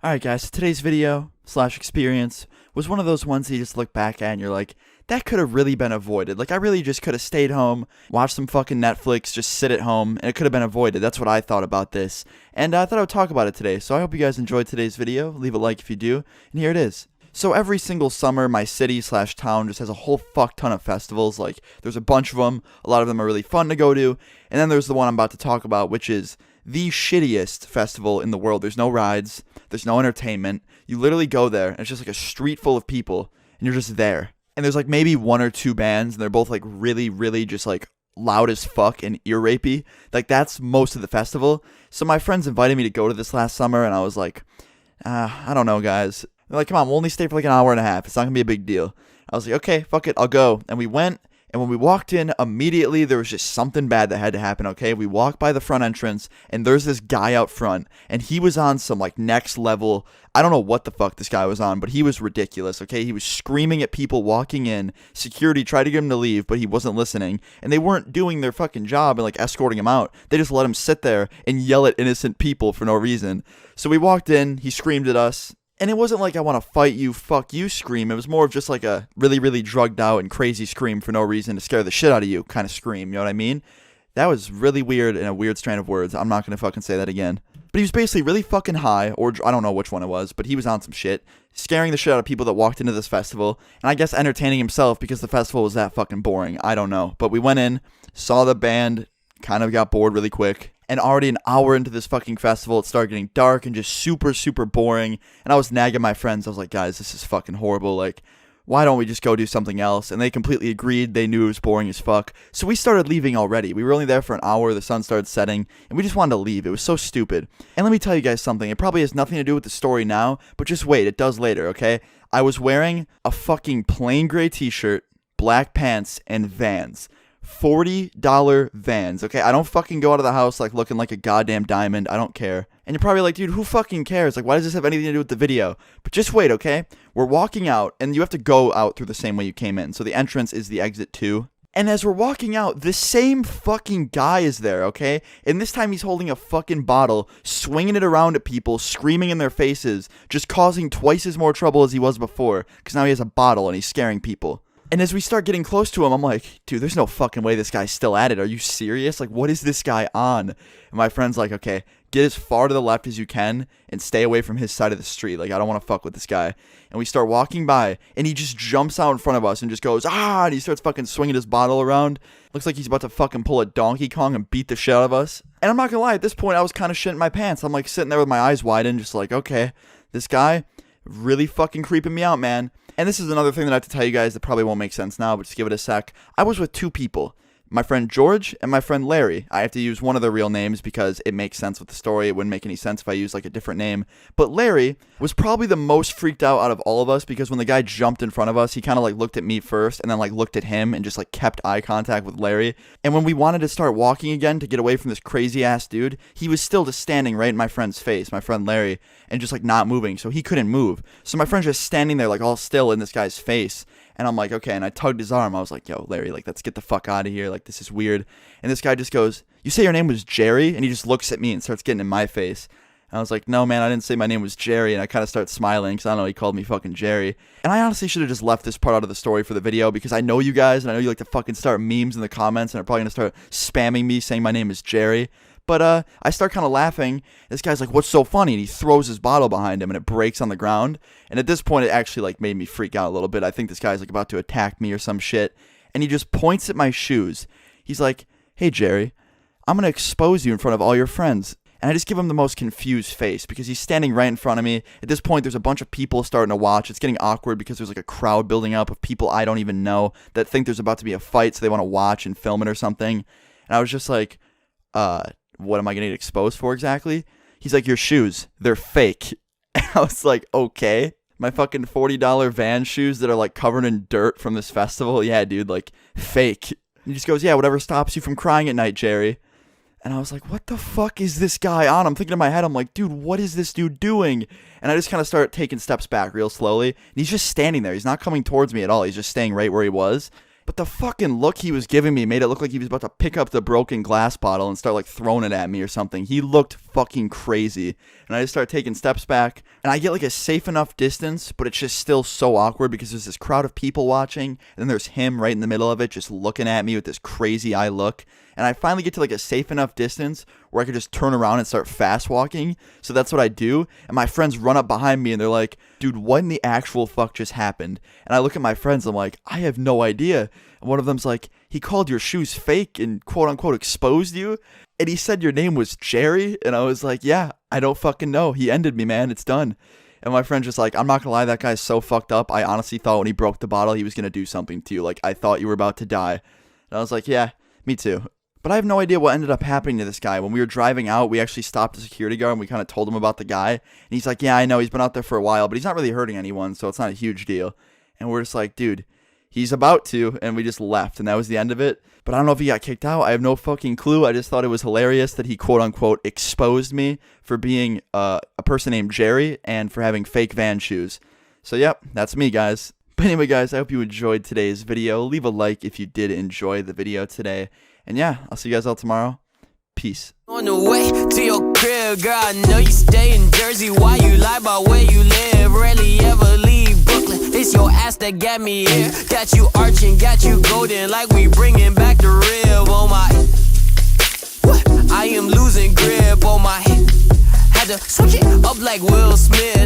Alright guys, so today's video slash experience was one of those ones that you just look back at and you're like, that could have really been avoided. Like, I really just could have stayed home, watched some fucking Netflix, just sit at home, and it could have been avoided. That's what I thought about this. And I thought I would talk about it today. So I hope you guys enjoyed today's video. Leave a like if you do. And here it is. So every single summer, my city slash town just has a whole fuck ton of festivals. Like, there's a bunch of them. A lot of them are really fun to go to. And then there's the one I'm about to talk about, which is the shittiest festival in the world. There's no rides. There's no entertainment. You literally go there, and it's just like a street full of people, and you're just there. And there's like maybe one or two bands, and they're both like really, really just like loud as fuck and ear rapey. Like, that's most of the festival. So my friends invited me to go to this last summer, and I was like, I don't know, guys. They're like, come on, we'll only stay for like an hour and a half. It's not gonna be a big deal. I was like, okay, fuck it, I'll go. And we went. And when we walked in, immediately there was just something bad that had to happen, okay? We walked by the front entrance, and there's this guy out front, and he was on some, like, next level, I don't know what the fuck this guy was on, but he was ridiculous, okay? He was screaming at people walking in. Security tried to get him to leave, but he wasn't listening, and they weren't doing their fucking job and, like, escorting him out. They just let him sit there and yell at innocent people for no reason. So we walked in, he screamed at us. And it wasn't like I want to fight you, fuck you scream. It was more of just like a really, really drugged out and crazy scream for no reason to scare the shit out of you kind of scream. You know what I mean? That was really weird and a weird strand of words. I'm not going to fucking say that again. But he was basically really fucking high, or I don't know which one it was, but he was on some shit, scaring the shit out of people that walked into this festival. And I guess entertaining himself because the festival was that fucking boring. I don't know. But we went in, saw the band, kind of got bored really quick. And already an hour into this fucking festival, it started getting dark and just super, super boring. And I was nagging my friends. I was like, guys, this is fucking horrible. Like, why don't we just go do something else? And they completely agreed. They knew it was boring as fuck. So we started leaving already. We were only there for an hour. The sun started setting. And we just wanted to leave. It was so stupid. And let me tell you guys something. It probably has nothing to do with the story now. But just wait. It does later, okay? I was wearing a fucking plain gray t-shirt, black pants, and Vans. $40 Vans, okay? I don't fucking go out of the house like looking like a goddamn diamond. I don't care. And you're probably like, dude, who fucking cares? Like, why does this have anything to do with the video? But just wait, okay? We're walking out, and you have to go out through the same way you came in. So the entrance is the exit 2. And as we're walking out, the same fucking guy is there, okay? And this time he's holding a fucking bottle, swinging it around at people, screaming in their faces, just causing twice as more trouble as he was before, because now he has a bottle and he's scaring people. And as we start getting close to him, I'm like, dude, there's no fucking way this guy's still at it. Are you serious? Like, what is this guy on? And my friend's like, okay, get as far to the left as you can and stay away from his side of the street. Like, I don't want to fuck with this guy. And we start walking by, and he just jumps out in front of us and just goes, ah, and he starts fucking swinging his bottle around. Looks like he's about to fucking pull a Donkey Kong and beat the shit out of us. And I'm not gonna lie, at this point, I was kind of shitting my pants. I'm like sitting there with my eyes widened, just like, okay, this guy really fucking creeping me out, man. And this is another thing that I have to tell you guys that probably won't make sense now, but just give it a sec. I was with two people. My friend George and my friend Larry. I have to use one of their real names because it makes sense with the story. It wouldn't make any sense if I used like a different name. But Larry was probably the most freaked out of all of us because when the guy jumped in front of us, he kind of like looked at me first and then like looked at him and just like kept eye contact with Larry. And when we wanted to start walking again to get away from this crazy ass dude, he was still just standing right in my friend's face, my friend Larry, and just like not moving. So he couldn't move. So my friend's just standing there like all still in this guy's face. And I'm like, okay, and I tugged his arm. I was like, yo, Larry, like, let's get the fuck out of here. Like, this is weird. And this guy just goes, you say your name was Jerry? And he just looks at me and starts getting in my face. And I was like, no, man, I didn't say my name was Jerry. And I kind of start smiling because I don't know, he called me fucking Jerry. And I honestly should have just left this part out of the story for the video because I know you guys and I know you like to fucking start memes in the comments and are probably going to start spamming me saying my name is Jerry. But I start kind of laughing. This guy's like, what's so funny? And he throws his bottle behind him and it breaks on the ground. And at this point, it actually like made me freak out a little bit. I think this guy's like about to attack me or some shit. And he just points at my shoes. He's like, hey, Jerry, I'm going to expose you in front of all your friends. And I just give him the most confused face because he's standing right in front of me. At this point, there's a bunch of people starting to watch. It's getting awkward because there's like a crowd building up of people I don't even know that think there's about to be a fight. So they want to watch and film it or something. And I was just like, what am I going to get exposed for exactly? He's like, your shoes, they're fake. And I was like, okay. My fucking $40 Vans shoes that are like covered in dirt from this festival. Yeah, dude, like fake. And he just goes, yeah, whatever stops you from crying at night, Jerry. And I was like, what the fuck is this guy on? I'm thinking in my head, I'm like, dude, what is this dude doing? And I just kind of start taking steps back real slowly. And he's just standing there. He's not coming towards me at all. He's just staying right where he was. But the fucking look he was giving me made it look like he was about to pick up the broken glass bottle and start like throwing it at me or something. He looked fucking crazy. And I just started taking steps back. And I get like a safe enough distance, but it's just still so awkward because there's this crowd of people watching. And then there's him right in the middle of it just looking at me with this crazy eye look. And I finally get to like a safe enough distance where I could just turn around and start fast walking. So that's what I do. And my friends run up behind me and they're like, dude, what in the actual fuck just happened? And I look at my friends, I'm like, I have no idea. And one of them's like, he called your shoes fake and quote unquote exposed you. And he said your name was Jerry. And I was like, yeah, I don't fucking know. He ended me, man. It's done. And my friend's just like, I'm not gonna lie, that guy's so fucked up. I honestly thought when he broke the bottle, he was gonna do something to you. Like, I thought you were about to die. And I was like, yeah, me too. But I have no idea what ended up happening to this guy. When we were driving out, we actually stopped a security guard and we kind of told him about the guy. And he's like, yeah, I know, he's been out there for a while, but he's not really hurting anyone, so it's not a huge deal. And we're just like, dude, he's about to, and we just left, and that was the end of it. But I don't know if he got kicked out. I have no fucking clue. I just thought it was hilarious that he quote-unquote exposed me for being a person named Jerry and for having fake Van shoes. So, yep, that's me, guys. But anyway, guys, I hope you enjoyed today's video. Leave a like if you did enjoy the video today. And yeah, I'll see you guys all tomorrow. Peace. On the way to your crib, girl, I know you stay in Jersey. Why you lie about where you live? Rarely ever leave Brooklyn. It's your ass that got me here. Got you arching, got you golden, like we bringing back the rib. Oh my, what? I am losing grip on my hip. Had to switch it up like Will Smith.